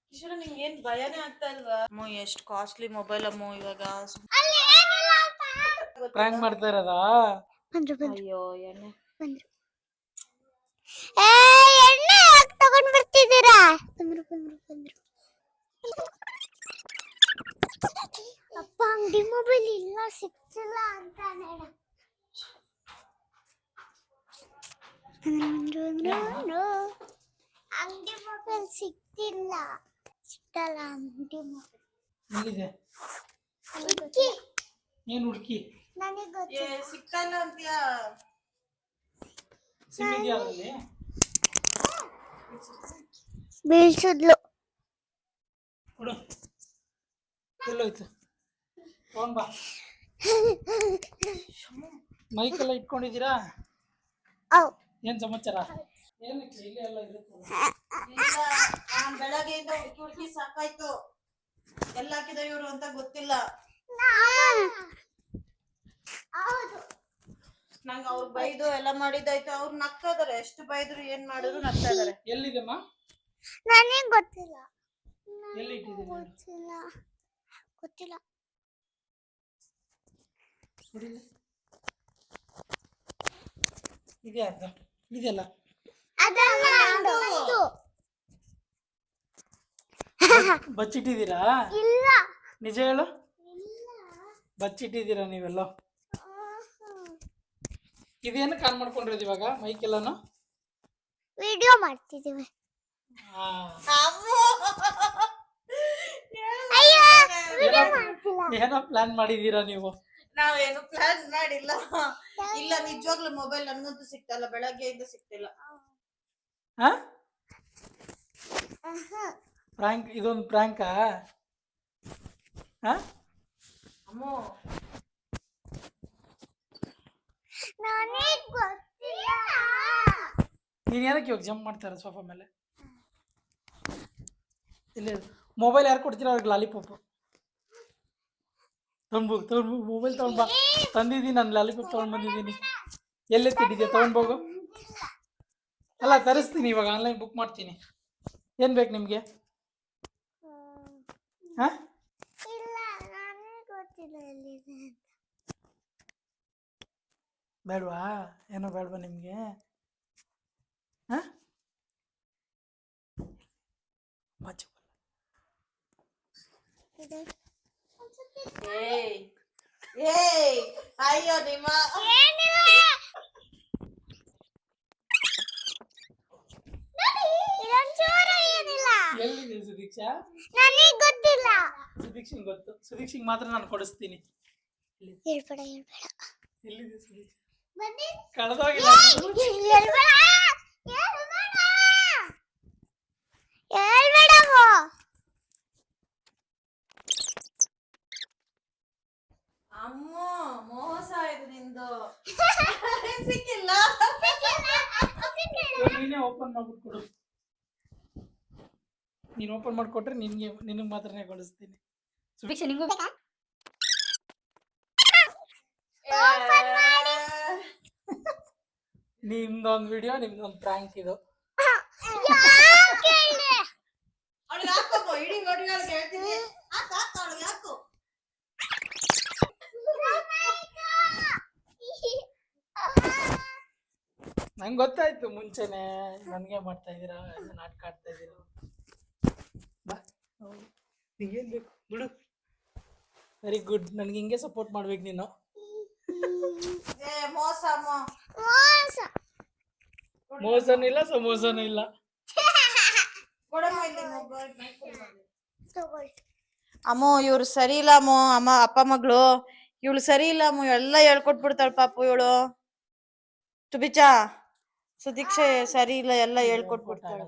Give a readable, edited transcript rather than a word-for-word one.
ಕಿಶೋರ ನಿಂಗೆ ಏನ್ ಭಯನೇ ಆಗ್ತಾ ಇಲ್ವಾ? ಅಮ್ಮ ಎಷ್ಟು ಕಾಸ್ಟ್ಲಿ ಮೊಬೈಲ್ ಅಮ್ಮ ಇವಾಗ. ಪ್ರಾಂಕ್ ಮಾಡ್ತಾ ಇರೋದಾ? ಅಯ್ಯೋ ಎಣ್ಣೆ ಎಣ್ಣೆ ತಗೊಂಡ್ ಬರ್ತಿದ್ದೀರಾ? ಅಪ್ಪ ಅಂಗಡಿ ಮೊಬೈಲ್ ಇಲ್ಲ ಸಿಕ್ತಿಲ್ಲ ಅಂತ ಅಂಗಡಿ ಮೊಬೈಲ್ ಸಿಕ್ತಿಲ್ಲ ಸಿಕ್ತಲ್ಲ ಅಂಗಡಿ ಮೊಬೈಲ್ ಏನ್ ಹುಡುಕಿ ನನಗೆ ಗೊತ್ತಿಲ್ಲ ಸಿಕ್ತಲ್ಲ ಅಂತೀಯಾ? ಬೀಳ್ಸಿದ್ಲು ಕೊಡು ಎಲ್ಲೋಯ್ತು ತಗೊಂಡ್ ಬಾ ಮೈಕೆಲ್ಲ ಇಟ್ಕೊಂಡಿದ್ದೀರಾ? ಏನ್ ಸಮಾಚಾರ? ಏನಕ್ಕೆ ಇಲ್ಲಿ ಎಲ್ಲ ಬೆಳಗ್ಗೆಯಿಂದ ಹುಡುಕಿ ಸಾಕಾಯ್ತು. ಎಲ್ಲ ಹಾಕಿದ ಇವ್ರು ಅಂತ ಗೊತ್ತಿಲ್ಲ ನಂಗೆ. ಅವ್ರು ಬೈದು ಎಲ್ಲ ಮಾಡಿದ್ದಾಯ್ತು. ಅವ್ರು ನಗ್ತಾ ಇದಾರೆ. ಎಷ್ಟು ಬೈದ್ರು ಏನ್ ಮಾಡಿದ್ರು ನಗ್ತಾ ಇದಾರೆ. ಎಲ್ಲಿದೆಮ್ಮ? ನನಗೆ ಗೊತ್ತಿಲ್ಲ. ಎಲ್ಲಿ ಇಟ್ಟಿದ್ದೀನಿ? ಗೊತ್ತಿಲ್ಲ. ಇದೆಯಲ್ಲ ಬಚ್ಚಿಟ್ಟಿದ್ದೀರಾ? ಇಲ್ಲ ನಿಜ ಹೇಳು. ಬಚ್ಚಿಟ್ಟಿದ್ದೀರಾ ನೀವೆಲ್ಲ? ಇದೇನು ಕಾನ್ ಮಾಡ್ಕೊಂಡಿರೋದು ಇವಾಗ ಮೈಕೆಲ್ಲನು? ವಿಡಿಯೋ ಮಾಡ್ತಿದ್ದೀವಿ. ಏನೋ ಪ್ಲಾನ್ ಮಾಡಿದೀರಾ ನೀವು? ನಾವೇನು ಪ್ಲಾನ್ ಮಾಡಿಲ್ಲ. ಇಲ್ಲ ನಿಜವಾಗ್ಲೂ ಮೊಬೈಲ್ ನನ್ಗಂತೂ ಸಿಕ್ತಲ್ಲ. ಬೆಳಗ್ಗೆಯಿಂದ ಸಿಕ್ತಿಲ್ಲ. ಪ್ರಾಂಕ್ ಇದೊಂದು ಪ್ರಾಂಕಾ? ಅಮ್ಮೋ ನನಗೆ ಗೊತ್ತಿಲ್ಲ. ನೀನ್ ಏನಕ್ಕೆ ಇವಾಗ ಜಂಪ್ ಮಾಡ್ತಾರ ಸೋಫಾ ಮೇಲೆ? ಇಲ್ಲಿ ಮೊಬೈಲ್ ಯಾರು ಕೊಡ್ತೀರ ಅವ್ರಿಗೆ ಲಾಲಿಪಾಪ್ ತಗೊಂಡು ಮೊಬೈಲ್ ತಗೊಂಡ್ ಬಾ. ತಂದಿದ್ದೀನಿ ನಾನು ಲಾಲಿಪಾಪ್ ತಗೊಂಡ್ ಬಂದಿದ್ದೀನಿ. ಎಲ್ಲೆತ್ತಿದ್ದೆ ತಗೊಂಡ್ಬೋಗು. ಅಲ್ಲ ತರಿಸ್ತೀನಿ ಇವಾಗ, ಆನ್ಲೈನ್ ಬುಕ್ ಮಾಡ್ತೀನಿ. ಏನ್ ಬೇಕು ನಿಮ್ಗೆ? ಇಲ್ಲ ನನಗೆ ಗೊತ್ತಿಲ್ಲ ಎಲ್ಲಿದೆ. ಬೇಡವಾ? ಏನೋ ಬೇಡವಾ ನಿಮ್ಗೆ? ಅಯ್ಯೋ ನಿಮ್ಮ ಎಲ್ಲಿದೆ ಸುದೀಕ್ಷಾ? ನನಗೆ ಗೊತ್ತಿಲ್ಲ. ಸುದೀಕ್ಷಿಂಗ್ ಗೊತ್ತು. ಸುದೀಕ್ಷಿಂಗ್ ಮಾತ್ರ ನಾನು ಕೊಡಿಸ್ತೀನಿ. ಹೇಳ್ಬೇಡ ಎಲ್ಲಿದೆ ಸುದೀಕ್ಷಾ? ಕಳೆದೋಗಿಲ್ಲ. ಅಮ್ಮೋ ಮೋಸ ಇದು ನಿಂದು. ಸಿಕ್ಕಿಲ್ಲ. ನೀನೇ ಓಪನ್ ಮಾಡ್ಬಿಟ್ಟು ಕೊಡು. ನೀನು ಓಪನ್ ಮಾಡಿಕೊಟ್ರೆ ನಿನಗೆ ಮಾತ್ರನೇ ಕಳಿಸ್ತೀನಿ. ಸುದೀಕ್ಷಾ ನಿಂಗೂ ನಿಮ್ದೊಂದು ವಿಡಿಯೋ, ನಿಮ್ದೊಂದು ಪ್ರಾಂಕ್ ಇದು. ಇಡೀ ನೋಡಿಗಳಿಗೆ ಹೇಳ್ತೀನಿ. ಯಾಕೋ ನಂಗೆ ಗೊತ್ತಾಯ್ತು ಮುಂಚೆನೆ ನನಗೆ ಮಾಡ್ತಾ ಇದ್ದೀರಾ, ನಾಟಕ ಆಡ್ತಾ ಇದ್ದೀರಾ. ಬಾ ನಿಂಗೇನು ಬೇಕು ಬಿಡು. Very good. ನನಗೆ ಹಿಂಗೆ ಸಪೋರ್ಟ್ ಮಾಡ್ಬೇಕು ನೀನು. ಮೋಸನೂ ಇಲ್ಲ ಸಮೋಸನೂ ಇಲ್ಲ. ಅಮ್ಮೋ ಇವ್ರು ಸರಿ ಇಲ್ಲ ಅಮ್ಮೋ. ಅಪ್ಪ ಮಗಳು ಇವಳು ಸರಿ ಇಲ್ಲ ಅಮ್ಮ. ಎಲ್ಲ ಹೇಳ್ಕೊಟ್ಬಿಡ್ತಾಳ ಪಾಪು ಇವಳು. ಸುದೀಕ್ಷಾ ಸರಿ ಇಲ್ಲ, ಎಲ್ಲ ಹೇಳ್ಕೊಟ್ಬಿಡ್ತಾಳ.